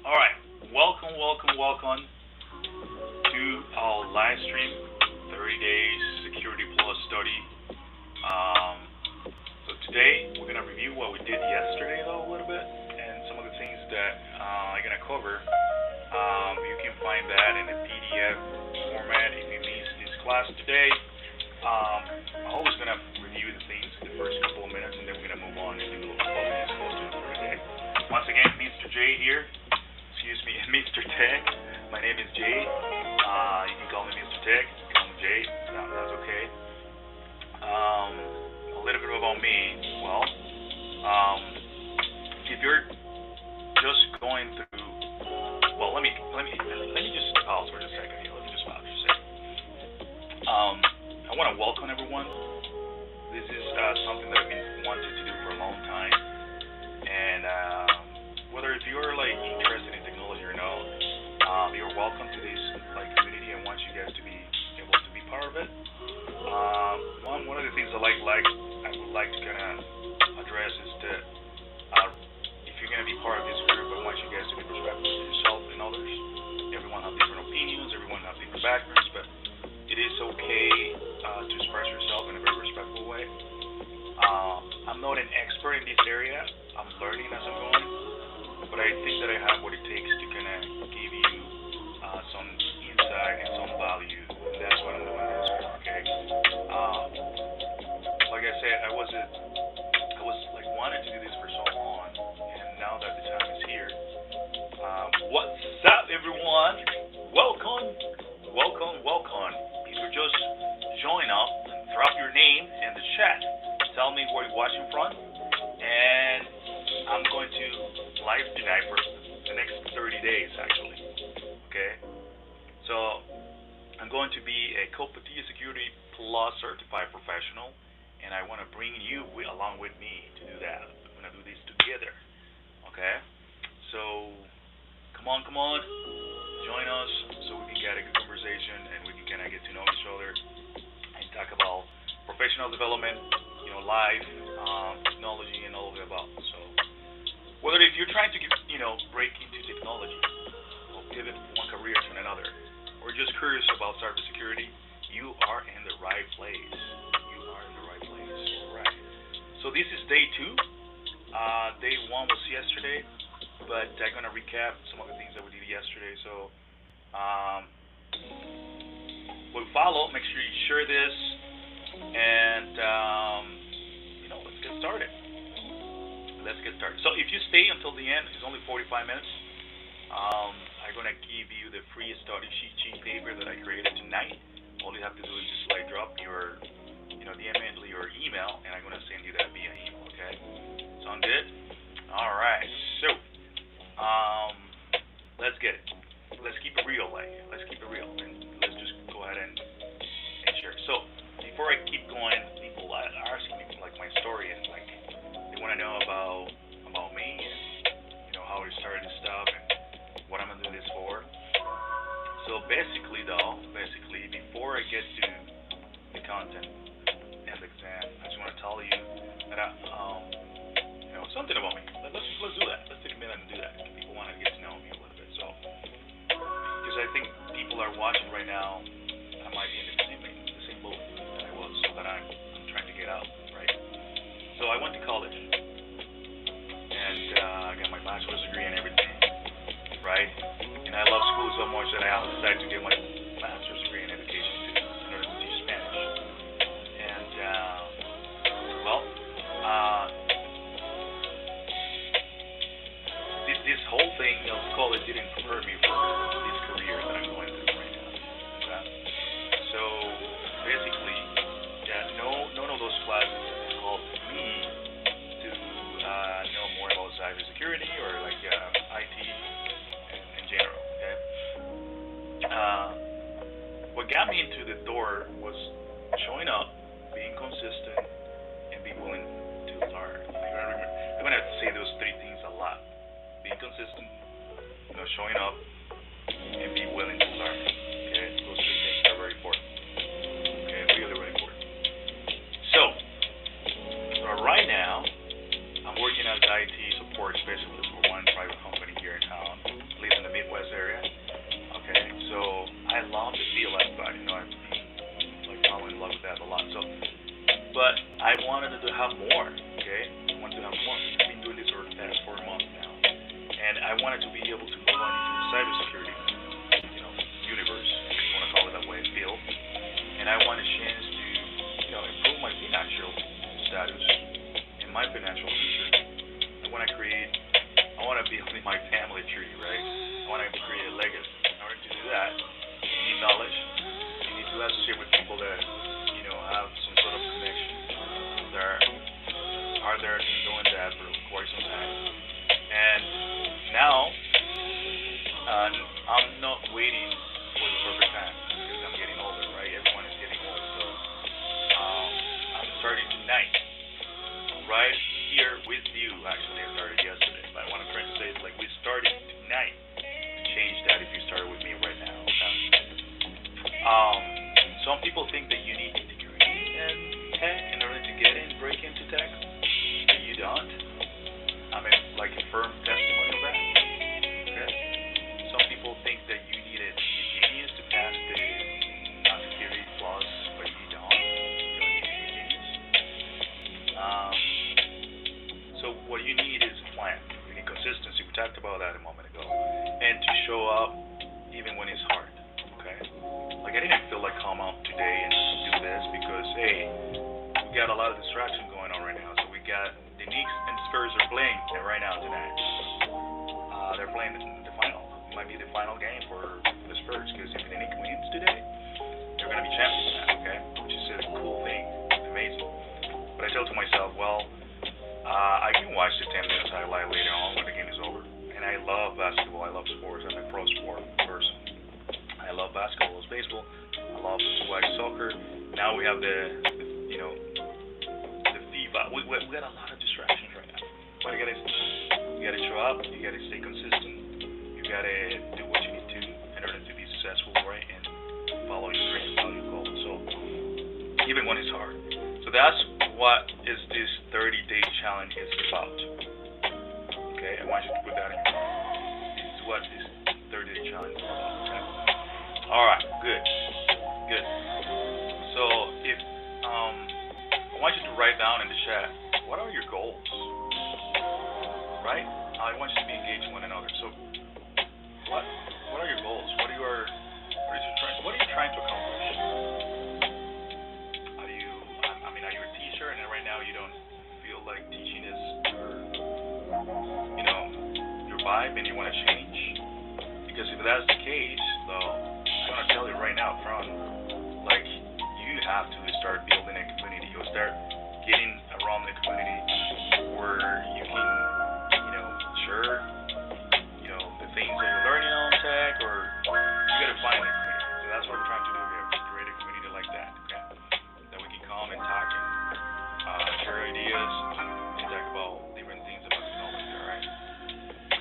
All right, welcome to our live stream, 30 days security plus study. Um, so today we're gonna review what we did yesterday though a little bit, and some of the things that I'm gonna cover. You can find that in a PDF format if you missed this class today. I'm always gonna review the things the first couple of minutes, and then we're gonna move on and do what we discussed for today. Once again, Mr. J here. Excuse me, Mr. Tech. My name is Jay. You can call me Mr. Tech. You can call me Jay. That's okay. A little bit about me. Well, if you're just going through, well, let me just pause for a second here. Let me just pause for a second. I want to welcome everyone. This is something that I've been wanting to do for a long time, and whether if you're like interested in technology or not, you're welcome to this like community, and want you guys to be able to be part of it. One of the things I would like to kind of address is that if you're gonna be part of this group, I want you guys to be respectful to yourself and others. Everyone has different opinions, everyone has different backgrounds, but it is okay to express yourself in a very respectful way. I'm not an expert in this area. I'm learning as I'm going, but I think that I have what it takes to kind of give you some insight and some value. And that's what I'm doing this for. Okay. Like I said, I was like wanting to do this for so long, and now that the time is here. What's up, everyone? Welcome. If you're just joining up, drop your name in the chat. Tell me where you're watching from, and I'm going to live tonight for the next 30 days, actually. Okay? So, I'm going to be a CompTIA Security Plus certified professional, and I want to bring you along with me to do that. I'm going to do this together. Okay? So, come on. Join us so we can get a good conversation and we can kind of get to know each other and talk about professional development, life, technology, and all of the above. So, whether if you're trying to break into technology or pivot from one career to another, or just curious about cybersecurity, you are in the right place. All right. So this is day 2. Day 1 was yesterday, but I'm gonna recap some of the things that we did yesterday. So, we'll follow. Make sure you share this, and let's get started. So if you stay until the end, it's only 45 minutes. I'm gonna give you the free study cheat paper that I created tonight. All you have to do is just like drop your, DM me your email, and I'm gonna send you that via email. Okay? Sound good? All right. So, let's get it. Let's keep it real, and let's just go ahead and share. So, before I keep going, people are asking me like my story, and like they want to know about me, and how I started this stuff, and what I'm gonna do this for. So basically, before I get to the content and the exam, I just want to tell you that something about me. Let's do that. Let's take a minute and do that. People want to get to know me a little bit. So, because I think people are watching right now, I might be in the same boat that I was, that I'm trying to get out, right? So I went to college, and I got my bachelor's degree and everything, right? And I love school so much that I decided to get my master's degree in education in order to teach Spanish. And this whole thing of college didn't prepare me for this career that I'm going through right now. Okay? So basically, none of those classes helped me to know more about cybersecurity or like IT in general. Okay. What got me into the door was showing up, being consistent, and being willing to learn. I'm gonna say those 3 things a lot: being consistent, showing up, and be willing to learn. Okay, those 3 things are very important. Okay, really important. So, right now, I'm working as IT support specialist for one private company here in town. have more. Okay, I want to have more. I've been doing this for the past 4 months now, and I wanted to be able to move on into the cybersecurity, universe, if you want to call it that way, field. And I want a chance to, improve my financial status and my financial future. I want to build my family tree, right? I want to create a legacy. In order to do that, you need knowledge. You need to associate with people that, have some sort of connection. That are there doing that for quite some time. And now, I'm not waiting for the perfect time because I'm getting older, right? Everyone is getting old, so I'm starting tonight, right here with you. Actually, I started yesterday, but what I'm trying to say is we started tonight to change that. If you started with me right now, some people think that you need a degree in tech in order to get in, break into tech, but you don't. I mean, like a firm testimony of that. Okay. Some people think that you need to be a genius to pass the security clause, but you don't. You don't need to be a genius. So what you need is a plan. You need consistency. We talked about that a moment ago. And to show up even when it's hard. Okay? I didn't feel like come out today and do this because, hey, we got a lot of distraction going on right now. So we got the Knicks and Spurs are playing right now tonight. They're playing the final. It might be the final game for the Spurs because if the Knicks wins today, they're going to be champions now, okay? Which is a cool thing. It's amazing. But I tell to myself, well, I can watch the 10 minutes highlight later on when the game is over. And I love basketball. I love sports. I'm a pro sport person. I love basketball. I love baseball. I love to watch soccer. Now we have the FIFA. We got a lot of distractions right now. But you gotta show up. You gotta stay consistent. You gotta do what you need to in order to be successful, right? And follow your dreams, follow your goals. So even when it's hard. So that's what is this 30-day challenge is about. Okay, I want you to put that in your mind. This is what this 30-day challenge is about. Okay. All right. Good. So if I want you to write down in the chat, what are your goals? Right? I want you to be engaged with one another. So what are your goals? What are you trying to accomplish? Are you a teacher and right now you don't feel like teaching is your vibe and you want to change? Because if that's the case, though, I'm gonna tell you right now, front, you have to start building a community. You'll start getting around the community where you can, share, the things that you're learning on tech, or you gotta find a community. So that's what we're trying to do here, create a community like that, okay? That we can come and talk and share ideas and talk about different things about technology, all right?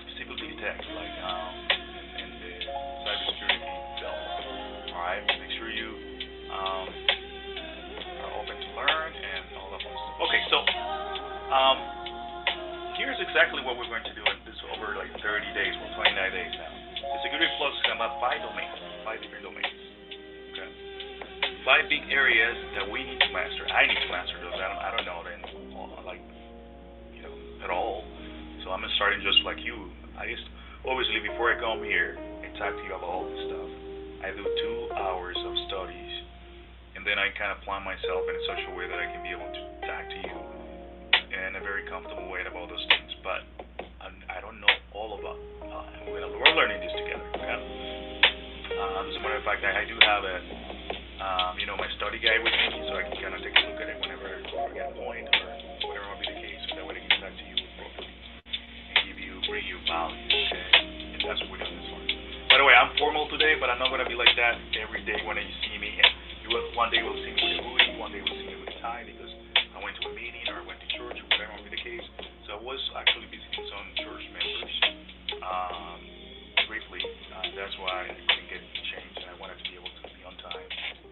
Specifically tech, in the cybersecurity field. All right, make sure you are open to learn and all that fun stuff. Okay, so here's exactly what we're going to do in this over 30 days, 29 days now. The security plus is about 5 domains, 5 different domains. Okay, 5 big areas that we need to master. I need to master those. I don't know them at all. So I'm starting just like you. Obviously, before I come here and talk to you about all this stuff, I do 2 hours of studies, and then I kind of plan myself in such a way that I can be able to talk to you in a very comfortable way about those things. But I don't know all about. We're learning this together. Okay? As a matter of fact, I do have my study guide with me, so I can kind of take a look at it whenever I get a point or whatever might be the case, so that way I can talk to you appropriately and bring you value. Okay? And that's what we're doing this one. By the way, I'm formal today, but I'm not going to be like that every day when you see me. One day you'll see me with a hoodie, one day you'll see me with a tie because I went to a meeting or I went to church or whatever might be the case. So I was actually visiting some church members briefly. That's why I couldn't get changed, and I wanted to be able to be on time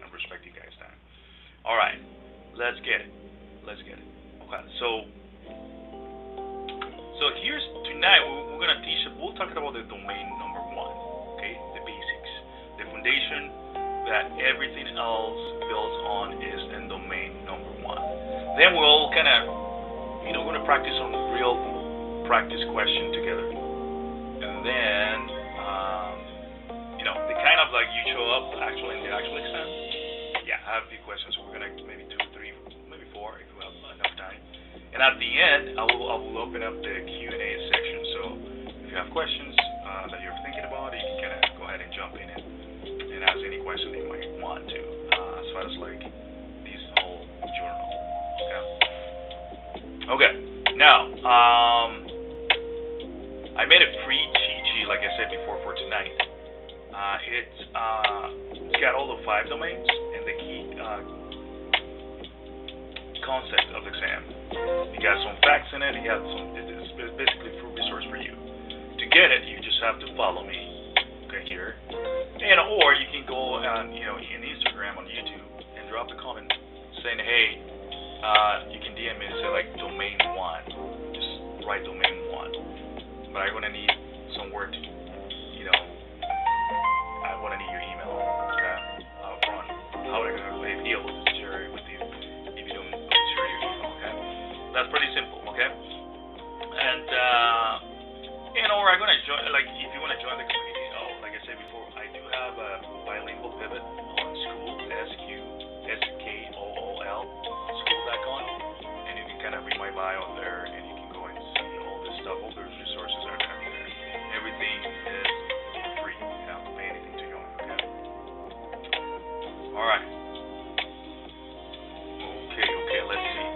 and respect you guys' time. All right, let's get it. Okay, so here's tonight we're going to teach. We'll talk about the domain number 1. Okay, the basics, the foundation, that everything else builds on is in domain number one. Then we'll kind of, going to practice some real practice question together. And then, the kind of like you show up actually in the actual exam. Yeah, I have a few questions. So we're going to maybe 2, 3, maybe 4 if we have enough time. And at the end, I will open up the Q&A section. So if you have questions that you're thinking about, you can kind of go ahead and jump in and ask any question you might want to, as far as like this whole journal. Okay. Now, I made a pre-cheat sheet, like I said before, for tonight. It's got all the 5 domains and the key concept of the exam. You got some facts in it. It's basically a resource for you. To get it, you just have to follow me, okay, here, or you can go on, in Instagram, on YouTube, and drop a comment saying, hey, you can DM me and say like domain 1. Just write domain 1. But I'm gonna need some word to, I wanna need your email, okay, up front. How would I be able to share it with you if you don't share your email, okay? That's pretty simple, okay? And I'm gonna join. Like, if you wanna join the community, like I said before, I do have a bilingual pivot on school, SKOOL, school.com, and you can kind of read my bio there, and you can go and see all this stuff. All those resources are gonna be there. Everything is free. You don't have to pay anything to join. Okay. All right. Okay. Let's see.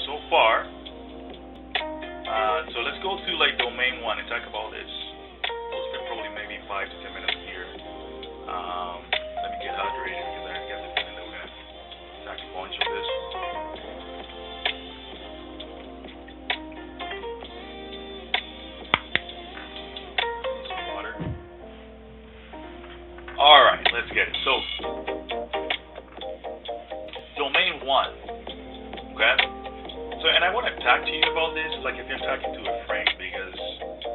So far. So let's go to like domain 1 and talk about this. We'll spend probably maybe 5 to 10 minutes here. Let me get hydrated because I got the feeling that we're gonna pack a bunch of this. Some water. All right, let's get it. So domain 1. Okay. So, and I want to talk to you about this, like if you're talking to a friend, because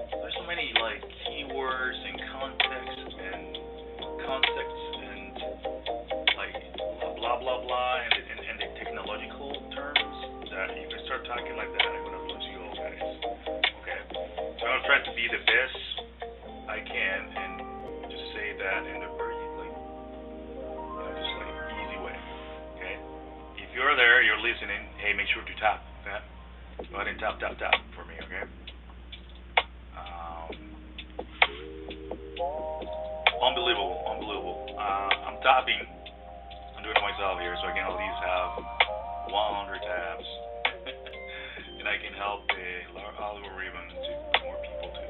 there's so many like keywords and context and concepts and like blah blah blah and the technological terms that if I start talking like that, I'm gonna lose you all guys. Okay. So I'm gonna try to be the best I can and just say that in a very just like easy way. Okay. If you're there, you're listening. Hey, make sure to tap. Okay? Go ahead and tap for me, okay? Unbelievable. I'm tapping. I'm doing it myself here, so I can at least have 100 tabs, and I can help the algorithm to bring more people to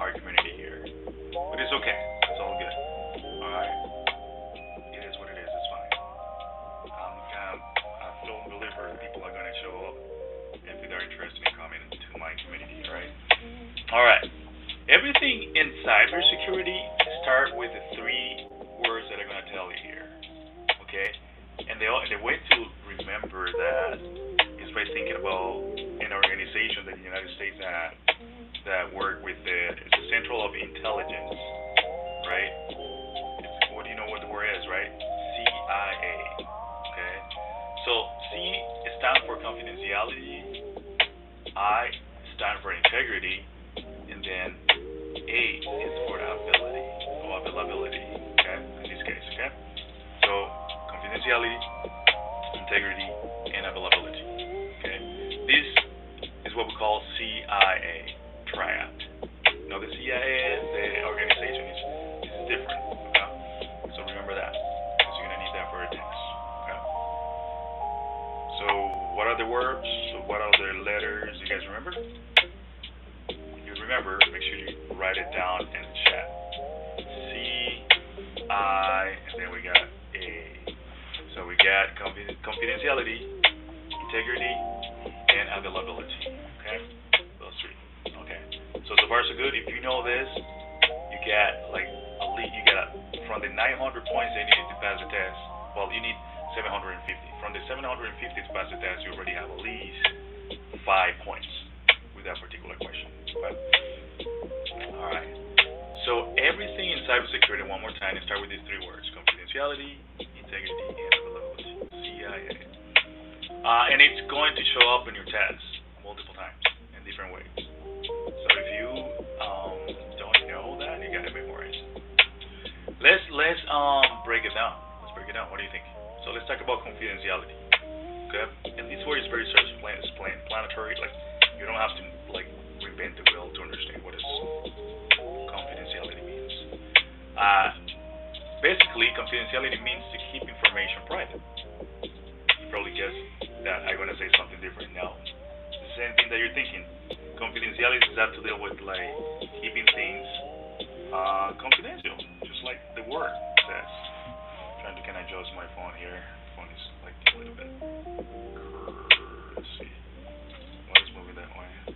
our community here. But it's okay. It's all good. All right. It is what it is. It's fine. I don't believe people are gonna show up if they're interested in coming to my community, right? All right. Everything in cybersecurity start with the 3 words that I'm gonna tell you here, okay? And the way to remember that is by thinking about an organization that the United States that work with the Central of Intelligence, right? What do you know what the word is, right? CIA. Okay. So C stands for confidentiality, I stand for integrity, and then A is for ability or availability. Okay, in this case. Okay. So confidentiality, integrity, and availability. Okay. This is what we call CIA triad. Now the CIA, the organization is different. Okay. So remember that, because you're gonna need that for a test. Okay. So what are the verbs? So what are the letters? You guys remember? If you remember, make sure you write it down in the chat. C, I, and then we got A. So we got confidentiality, integrity, and availability. Okay? Those 3. Okay. So far so good. If you know this, you get like at least from the 900 points they needed to pass the test. Well, you need 750. From the 750 to pass the test, you already have at least 5 points with that particular question. Okay? All right. So everything in cybersecurity, one more time, start with these 3 words: confidentiality, confidentiality, integrity, and availability. CIA. And it's going to show up in your tests multiple times in different ways. So if you don't know that, you gotta memorize it. Let's break it down. Let's break it down. What do you think? So let's talk about confidentiality. Okay, and this word is very self-explanatory. Like you don't have to like reinvent the wheel to understand what is confidentiality means. Basically, confidentiality means to keep information private. You probably guessed that I'm gonna say something different now. The same thing that you're thinking. Confidentiality is that to deal with like keeping things confidential, just like the word says. I'm trying to kind of adjust my phone here. Phone is like a little bit. Let's see. Why is moving that way?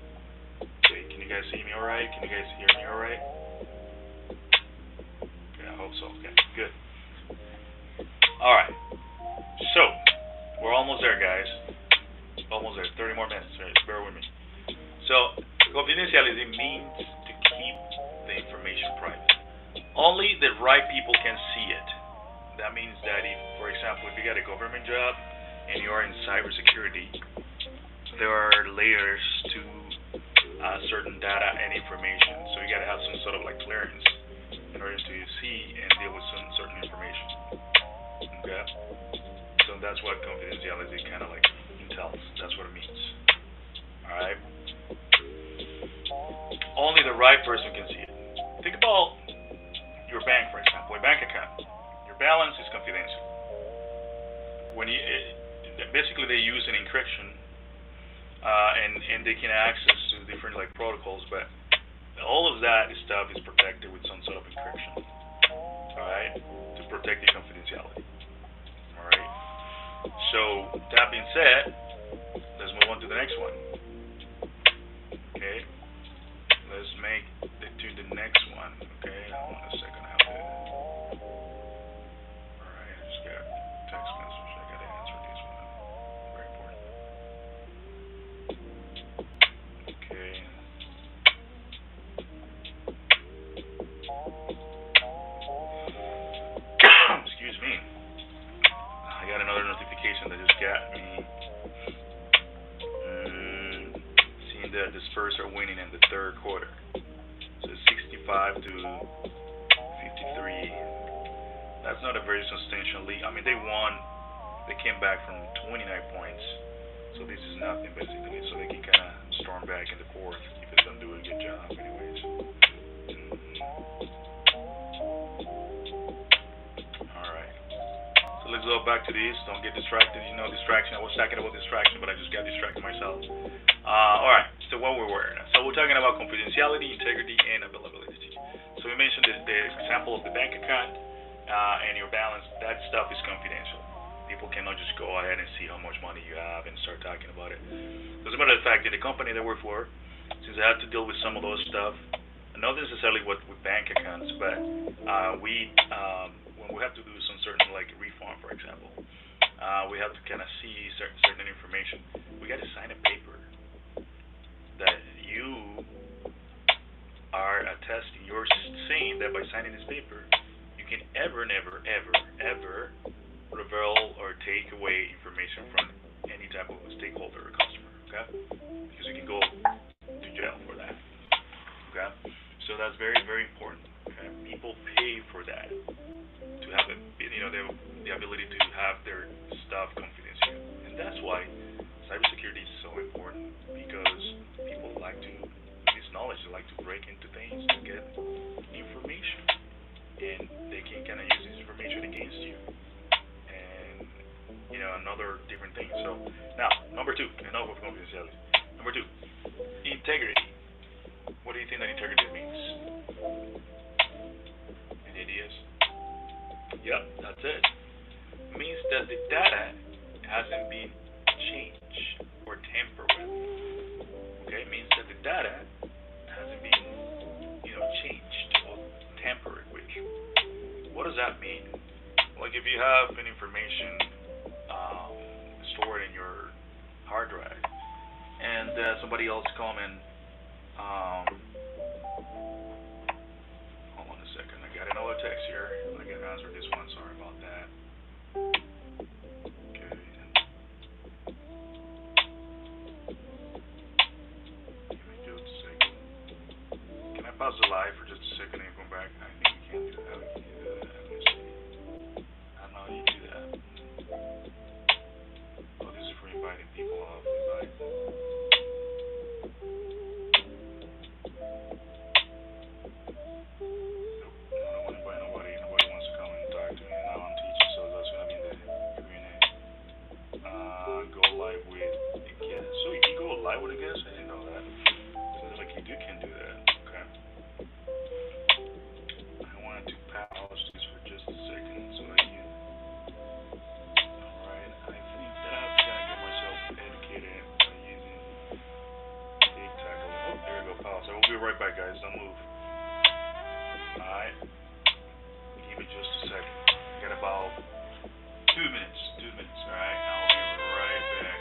Okay, can you guys see me all right? Can you guys hear me all right? Okay, I hope so. Okay, good. All right. So we're almost there, guys. Almost there. 30 more minutes. Right? Bear with me. So confidentiality means to keep the information private. Only the right people can see it. That means that if, for example, if you get a government job and you are in cybersecurity, there are layers to certain data and information. So you got to have some sort of like clearance in order to see and deal with some certain information. Okay? So that's what confidentiality kind of like entails. That's what it means. Alright? Only the right person can see it. Think about your bank, for example, a bank account. Your balance is confidential. When you basically they use an encryption, and they can access to different like protocols, but all of that stuff is protected with some sort of encryption. All right, to protect the confidentiality. All right. So that being said, let's move on to the next one. Okay. Let's make it to the next one. Okay. Hold on a second. I have to. All right. I just got a text message. I got to answer this one. Very important. Okay. Excuse me. I got another notification that just got me seeing that the Spurs are winning in the third quarter. So it's 65 to 53. That's not a very substantial lead. I mean, they won. They came back from 29 points. So this is nothing basically. So they can kind of storm back in the fourth if they don't do a good job, anyways. All right. So let's go back to this. Don't get distracted. You know, distraction. I was talking about distraction, but I just got distracted myself. All right. So what we were. So we're talking about confidentiality, integrity, and availability. So we mentioned the example of the bank account and your balance. That stuff is confidential. People cannot just go ahead and see how much money you have and start talking about it. As a matter of fact, in the company that I work for, since I have to deal with some of those stuff, not necessarily with bank accounts, but when we have to do some certain like refund, for example, we have to kind of see certain information. We got to sign a paper that you are attesting. You're saying that by signing this paper, you can never reveal or take away information from any type of stakeholder or customer. Okay, because you can go to jail for that. Okay, so that's very, very important. Okay, people pay for that to have it, the ability to have their stuff confidential, and that's why cybersecurity is so important because people like to use knowledge, they like to break into things to get information, and they can kind of use this information against you, and another different thing. So now, number two, enough of confidentiality. Number two, integrity. What do you think that integrity means? Any ideas? Yep, that's it. It means that the data hasn't been changed or tampered with. Okay, it means that the data hasn't been, changed or tampered with. What does that mean? Like if you have an information stored in your hard drive, and somebody else come and hold on a second. I got another text here. I gotta answer this one. Sorry about that. pause the live for just a second and come back. I think we can do that. We can do that. Let me see. I know you do that. Oh, this is for inviting people off. Invite. Nope. I don't want to invite nobody. Nobody wants to come and talk to me. Now I'm teaching, so that's gonna be in the green A. Go live with a guest. So you can go live with a guest? I didn't know that. Seems like you can do that. Okay. I wanted to pause this for just a second so I can. Alright, I think that I've got to get myself educated by using big tackle. Oh, there we go, pause. I will be right back, guys. Don't move. Alright. Give me just a second. I got about 2 minutes. 2 minutes, alright? I'll be right back.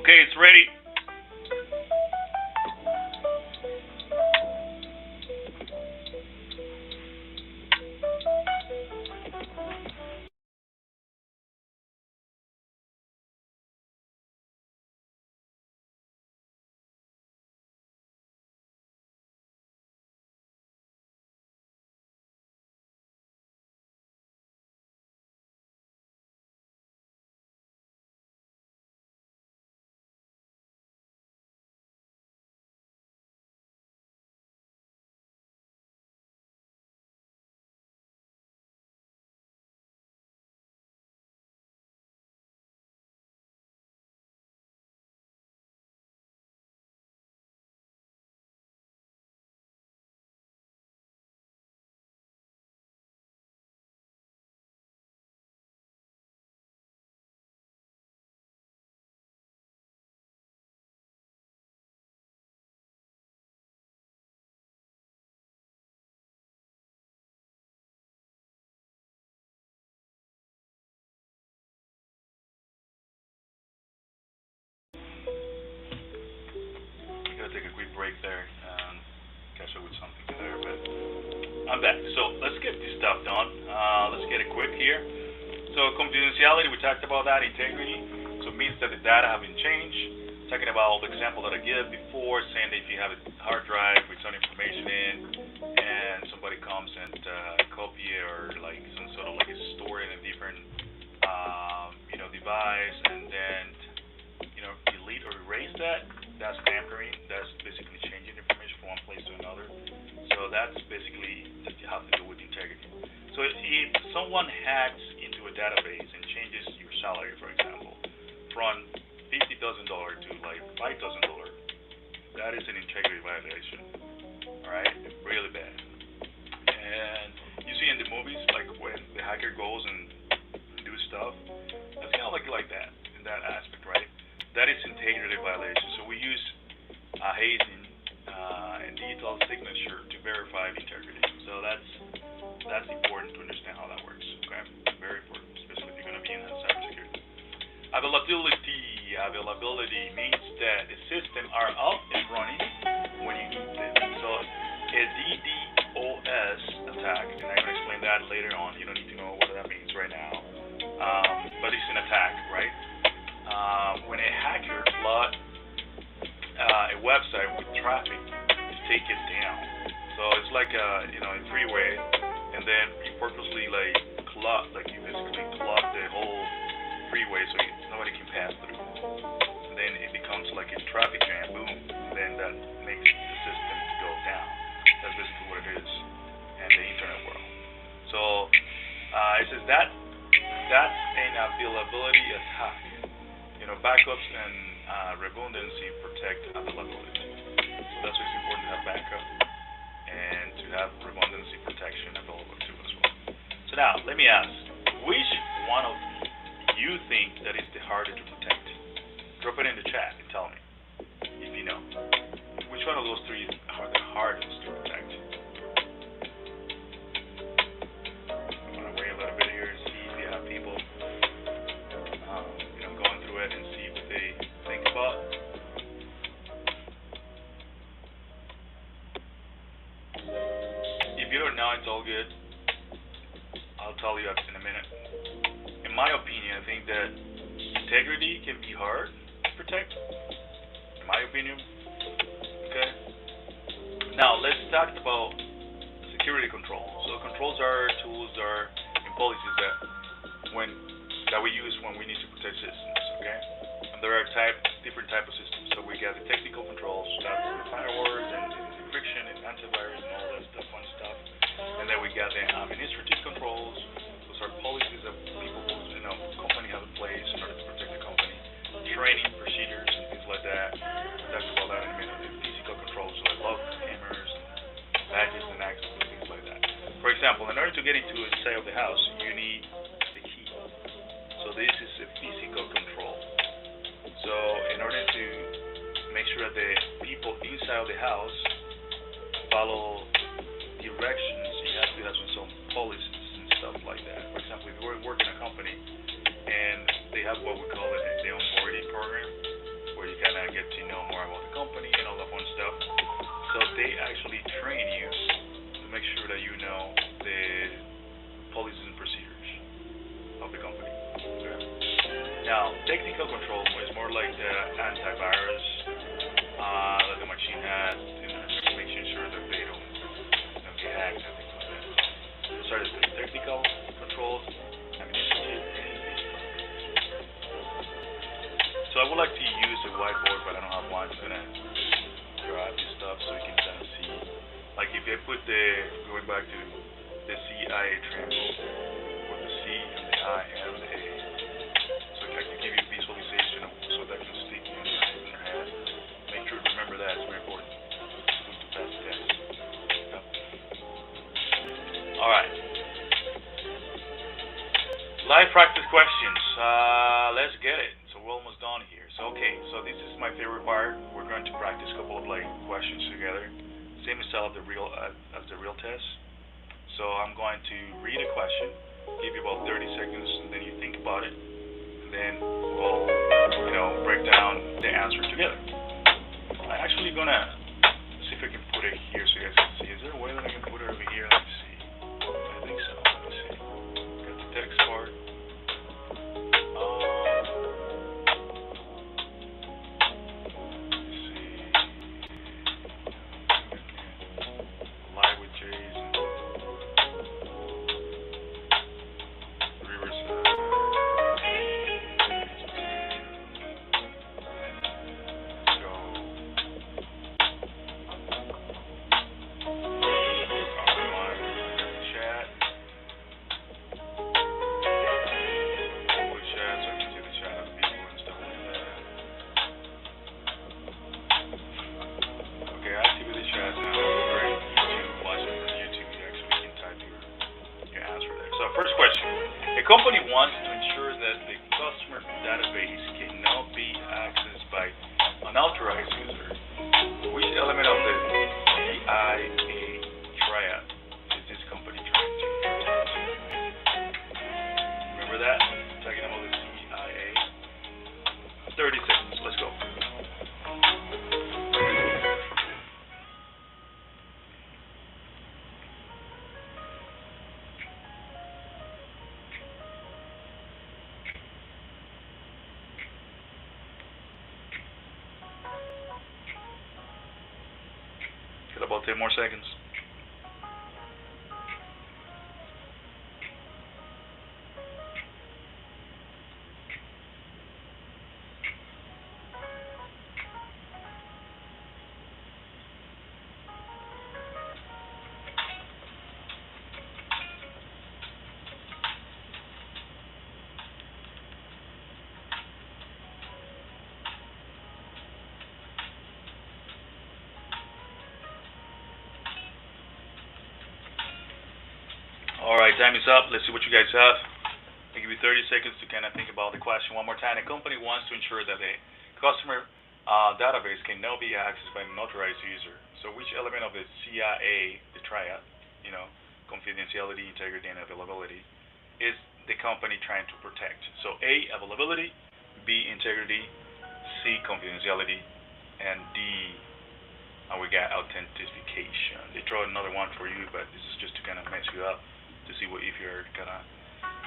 Okay, it's ready. stuff done. Let's get it quick here. So confidentiality, we talked about that. Integrity, so it means that the data have been changed. Talking about the example that I gave before, saying that if you have a hard drive with some information in, and somebody comes and copy it or like some sort of like store it in a different device, and then delete or erase that, that's tampering. That's basically changing information from one place to another. So that's basically that you have to do with integrity. So if someone hacks into a database and changes your salary, for example, from $50,000 to like $5,000, that is an integrity violation. All right, really bad. And you see in the movies, like when the hacker goes and do stuff, it's kind of like that in that aspect, right? That is integrity violation. So we use hazing and digital signature to verify integrity. So that's important to understand how that works. Okay, very important, especially if you're going to be in cybersecurity. Availability means that the system are up and running when you need them. So a DDoS attack, and I'm going to explain that later on. You don't need to know what that means right now, but it's an attack, right? When a hacker flood a website with traffic to take it down. So it's like a freeway, and then you purposely you basically clog the whole freeway so nobody can pass through. And then it becomes like a traffic jam, boom. Then that makes the system go down. That's basically what it is in the internet world. So it says that's an availability attack. Backups and redundancy protect availability. So that's why it's important to have backup and to have redundancy protection available too as well. So now, let me ask, which one of you think that is the harder to protect? Drop it in the chat and tell me if you know. Which one of those three are the hardest to protect? I'm going to wait a little bit here and see if you have people going through it and see what they think about. If you don't know, it's all good. I'll tell you in a minute. In my opinion, I think that integrity can be hard to protect. In my opinion. Okay. Now let's talk about security controls. So controls are tools and policies that we use when we need to protect systems. Okay. And there are different type of systems. So we got the technical controls, that's the firewalls and encryption and antivirus and all that stuff, fun stuff. And then we got the administrative controls. Those are policies that company have in place in order to protect the company. Training procedures and things like that. We'll talk about that in a minute. And physical controls like lock, hammers, badges and access and things like that. For example, in order to get into inside of the house, you need the key. So this is a physical control. So in order to make sure that the people inside of the house follow directions, you have to have some policies and stuff like that. For example, if you work in a company and they have what we call the onboarding program, where you kind of get to know more about the company and all that fun stuff. So they actually train you to make sure that you know the policies and procedures of the company. Okay. Now, technical control is more like the antivirus that the machine has, making sure that they don't get hacked and things like that. So there's the technical controls, administrative, and physical. So I would like to use a whiteboard, but I don't have one. So I'm gonna grab this stuff so you can kind of see. Like if I put going back to the CIA triangle, with the C and the I and the A. So I can give you a visualization so that can stick in your head. Make sure to remember that, it's very important to pass the test. Yep. Alright. Live practice questions. Let's get it. So we're almost done here. So so this is my favorite part. We're going to practice a couple of questions together. Same style as the real test. So I'm going to read a question, give you about 30 seconds, and then you think about it, and then we'll break down the answer together. I'm actually gonna see if I can put it here so you guys can see. Is there a way that I can put it over here? Let me see. I think so. A company wants to ensure that the customer database cannot be accessed by unauthorized users. Which element of the CIA triad is this company trying to? Remember that? Talking about the CIA. 30 seconds. Let's go. Got about 10 more seconds. All right, time is up. Let's see what you guys have. I'll give you 30 seconds to kind of think about the question one more time. A company wants to ensure that the customer database can now be accessed by an authorized user. So which element of the CIA, the triad, confidentiality, integrity, and availability, is the company trying to protect? So A, availability, B, integrity, C, confidentiality, and D, we got authentication. They throw another one for you, but this is just to kind of mess you up to see what if you're gonna.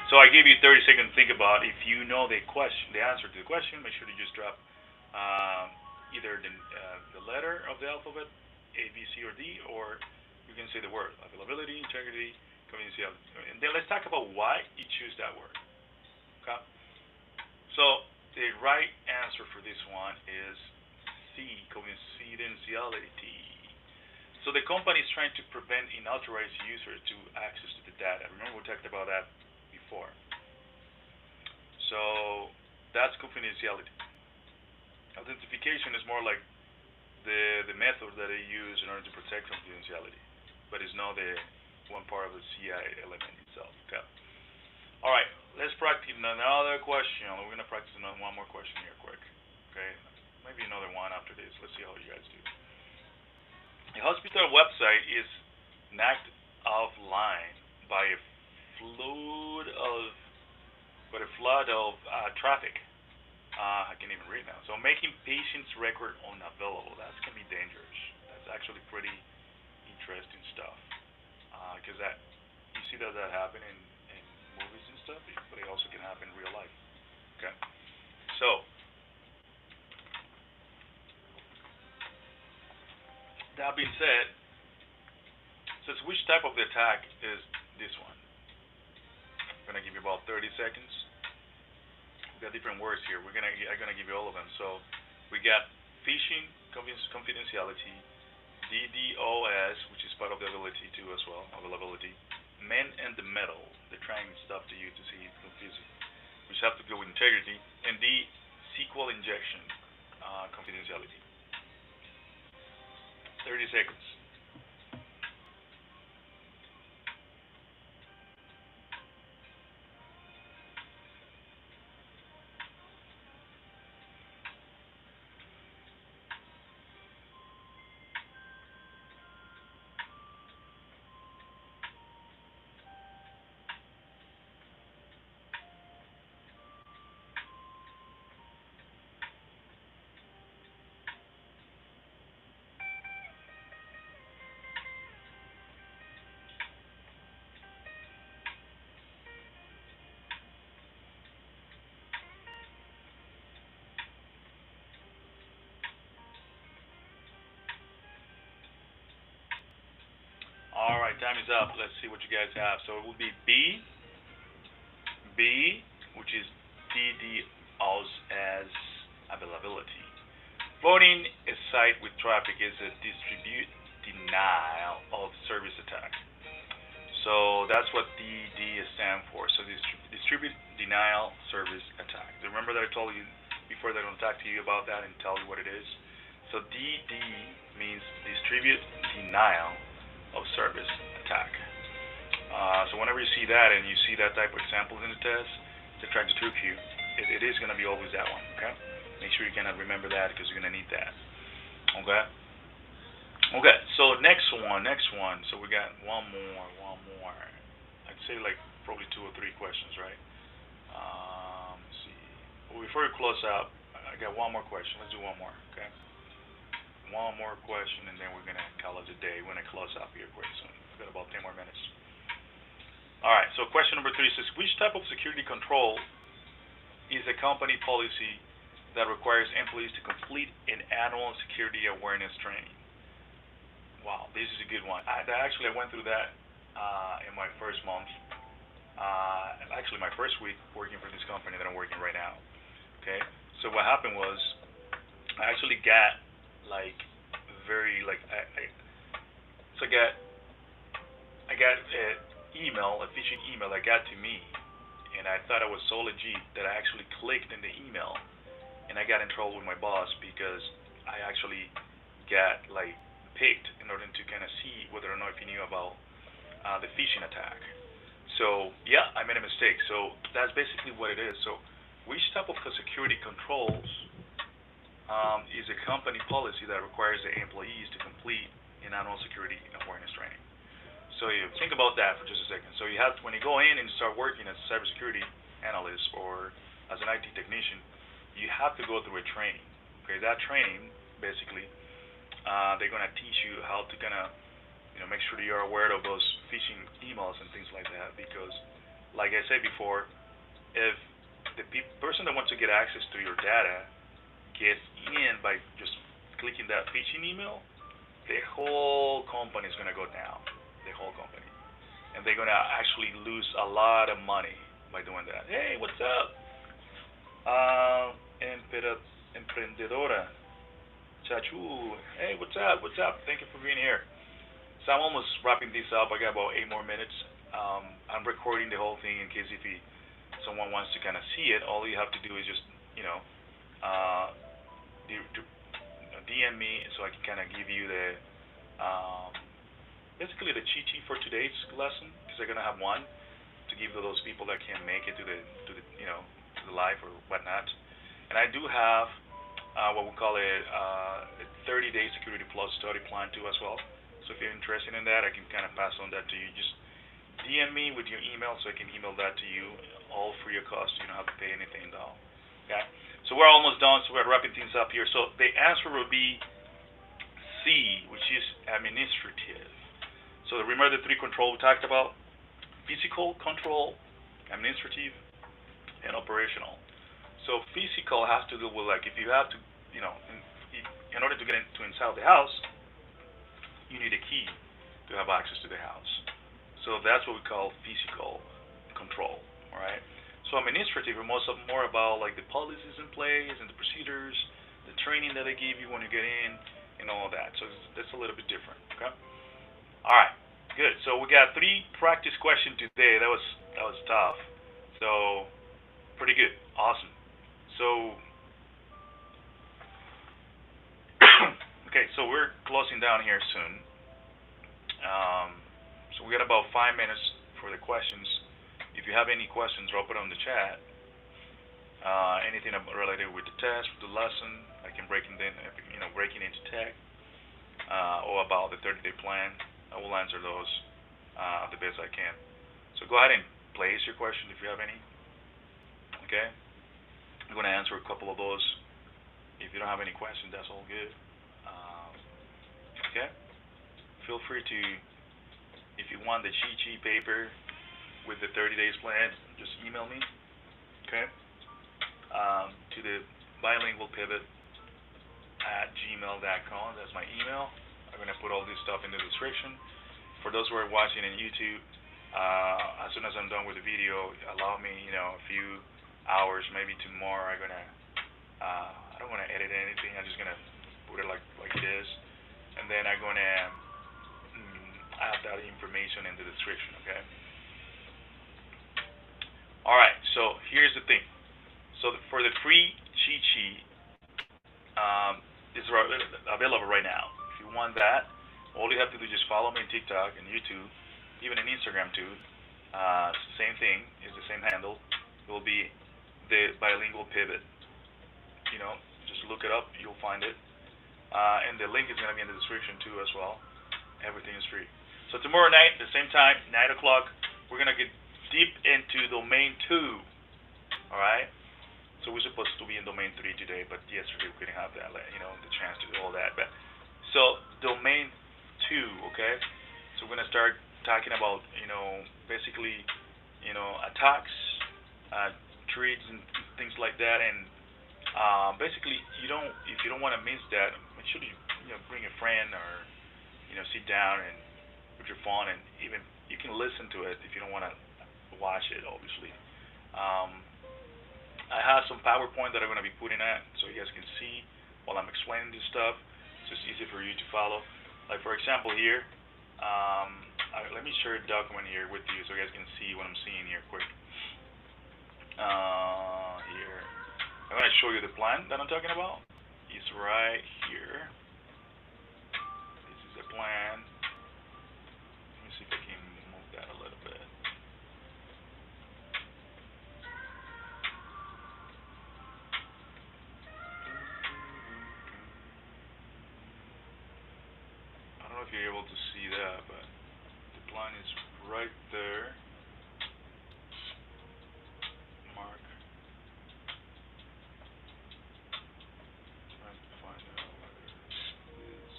So I gave you 30 seconds to think about. If you know the question, the answer to the question, make sure to just drop either the letter of the alphabet, A, B, C, or D, or you can say the word availability, integrity, confidentiality. And then let's talk about why you choose that word. Okay. So the right answer for this one is C, confidentiality. So the company is trying to prevent unauthorized users to access to the data. Remember we talked about that before. So that's confidentiality. Authentication is more like the method that they use in order to protect confidentiality, but it's not the one part of the CIA element itself. Okay. All right. Let's practice another question. We're gonna practice one more question here, quick. Okay. Maybe another one after this. Let's see how you guys do. The hospital website is knocked offline by a flood of traffic. I can't even read now. So making patients' record unavailable. That's gonna be dangerous. That's actually pretty interesting stuff. Because that you see that happen in movies and stuff, but it also can happen in real life. Okay. So that being said, says which type of the attack is this one? I'm gonna give you about 30 seconds. We got different words here. I'm gonna give you all of them. So we got phishing, confidentiality, DDoS, which is part of the ability too as well, availability. Man in the middle, they're trying stuff to you to see it's confusing, which have to go with integrity, and D, SQL injection, confidentiality. 30 seconds. All right, time is up. Let's see what you guys have. So it will be B, which is DDoS as availability. Flooding a site with traffic is a distribute denial of service attack. So that's what DD stands for. So distribute denial service attack. Remember that I told you before that I'm going to talk to you about that and tell you what it is. So DD means distribute denial of service attack. So whenever you see that and you see that type of examples in the test, to try to trick you, it is going to be always that one. Okay. Make sure you kind of remember that because you're going to need that. Okay. Okay. So next one. So we got one more. I'd say like probably 2 or 3 questions, right? Let's see. Well, before we close out, I got one more question. Let's do one more. Okay. One more question, and then we're gonna call it a day. We're gonna close up here pretty soon. We've got about 10 more minutes. All right. So question number 3 says, which type of security control is a company policy that requires employees to complete an annual security awareness training? Wow, this is a good one. I went through that in my first month. Actually, my first week working for this company that I'm working right now. Okay. So what happened was, I actually got like very like I got an email, a phishing email that got to me, and I thought it was so legit that I actually clicked in the email, and I got in trouble with my boss because I actually got like picked in order to kind of see whether or not if he knew about the phishing attack. So yeah, I made a mistake. So that's basically what it is. So which type of security controls is a company policy that requires the employees to complete an annual security awareness training? So you think about that for just a second. So you have when you go in and start working as a cybersecurity analyst or as an IT technician, you have to go through a training. Okay, that training basically they're gonna teach you how to kind of make sure that you're aware of those phishing emails and things like that. Because, like I said before, if the person that wants to get access to your data gets in by just clicking that phishing email, the whole company is gonna go down. The whole company, and they're gonna actually lose a lot of money by doing that. Hey, what's up? Emprendedora. Chachu. Hey, what's up? What's up? Thank you for being here. So I'm almost wrapping this up. I got about 8 more minutes. I'm recording the whole thing in case if someone wants to kind of see it. All you have to do is just, DM me so I can kind of give you the, basically the cheat sheet for today's lesson because I'm gonna have one to give to those people that can't make it to the live or whatnot. And I do have what we call a 30-day security plus study plan too as well. So if you're interested in that, I can kind of pass on that to you. Just DM me with your email so I can email that to you, all free of cost. You don't have to pay anything though. Okay. So we're almost done. So we're wrapping things up here. So the answer will be C, which is administrative. So remember the 3 control we talked about: physical control, administrative, and operational. So physical has to do with like if you have to, in order to get into inside the house, you need a key to have access to the house. So that's what we call physical control. All right. So administrative are more about like the policies in place and the procedures, the training that they give you when you get in, and all of that. So that's a little bit different. Okay. All right. Good. So we got 3 practice questions today. That was tough. So pretty good. Awesome. So okay. So we're closing down here soon. So we got about 5 minutes for the questions. If you have any questions, drop it on the chat. Anything related with the test, with the lesson, I can breaking into tech, or about the 30-day plan. I will answer those the best I can. So go ahead and place your question if you have any. Okay. I'm going to answer a couple of those. If you don't have any questions, that's all good. Okay. Feel free to, if you want the cheat sheet paper with the 30 days plan, just email me. Okay. To the bilingualpivot@gmail.com. That's my email. I'm going to put all this stuff in the description. For those who are watching on YouTube, as soon as I'm done with the video, allow me, a few hours, maybe tomorrow. I'm gonna, I don't want to edit anything. I'm just gonna put it like this, and then I'm gonna add that information in the description. Okay. All right. So here's the thing. So for the free cheat sheet, it's available right now. If you want that, all you have to do is just follow me on TikTok and YouTube, even in Instagram too. Same thing, is the same handle. It will be the Bilingual Pivot. You know, just look it up, you'll find it. And the link is going to be in the description too as well. Everything is free. So tomorrow night, the same time, 9 o'clock, we're going to get deep into domain 2. All right? So we're supposed to be in domain 3 today, but yesterday we couldn't have that, the chance to do all that. But so domain 2, okay? So we're going to start talking about, basically, attacks, treats and things like that. And basically, if you don't want to miss that, make sure you bring a friend or sit down and with your phone, and even you can listen to it if you don't want to watch it, obviously. Um, I have some PowerPoint that I'm going to be putting at so you guys can see while I'm explaining this stuff. So it's easy for you to follow. Like for example here, let me share a document here with you so you guys can see what I'm seeing here quick. Here, I'm going to show you the plan that I'm talking about. It's right here. This is the plan. Let me see if I can move that a little bit. I don't know if you're able to see that, but the plan is right there. Mark. Trying to find out where it is.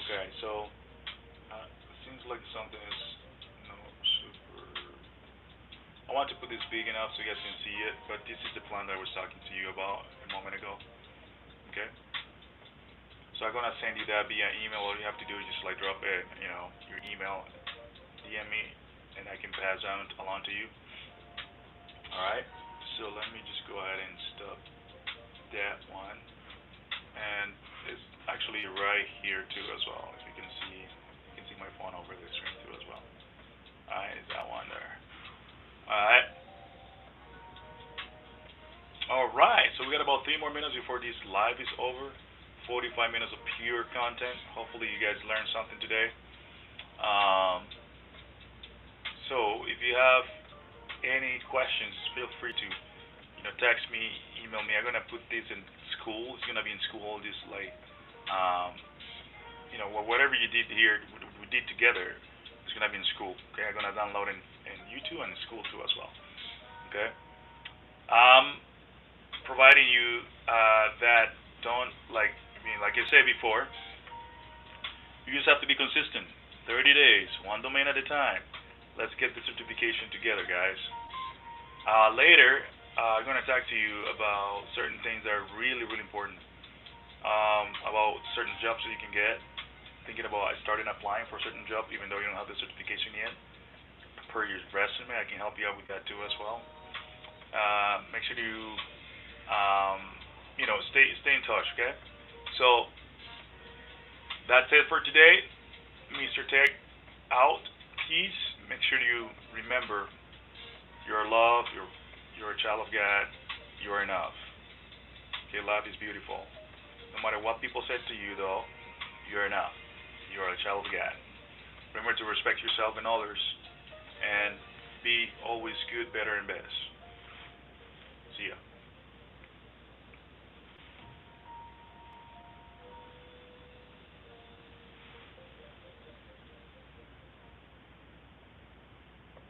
Okay, so it seems like something is super. I want to put this big enough so you guys can see it, but this is the plan that I was talking to you about a moment ago. Okay. So I'm gonna send you that via email. All you have to do is just like drop it, your email, DM me, and I can pass on along to you. All right. So let me just go ahead and stop that one, and it's actually right here too as well. If you can see my phone over the screen too as well. All right, is that one there? All right. All right. So we got about 3 more minutes before this live is over. 45 minutes of pure content. Hopefully you guys learned something today. Um, so if you have any questions, feel free to text me, email me. I'm gonna put this in school. It's gonna be in school. This like um, whatever you did here, we did together. It's gonna be in school. Okay, I'm gonna download in YouTube and in school too as well. Okay. Um, Providing you that don't like I said before, you just have to be consistent. 30 days, one domain at a time. Let's get the certification together, guys. Later, I'm going to talk to you about certain things that are really, really important. About certain jobs that you can get. Thinking about starting applying for a certain job, even though you don't have the certification yet. Per your resume, I can help you out with that too as well. Make sure you, stay in touch. Okay. So that's it for today. Mr. Tech out. Peace. Make sure you remember you're loved, you're a child of God, you're enough. Okay, love is beautiful. No matter what people said to you though, you're enough. You're a child of God. Remember to respect yourself and others and be always good, better and best. See ya.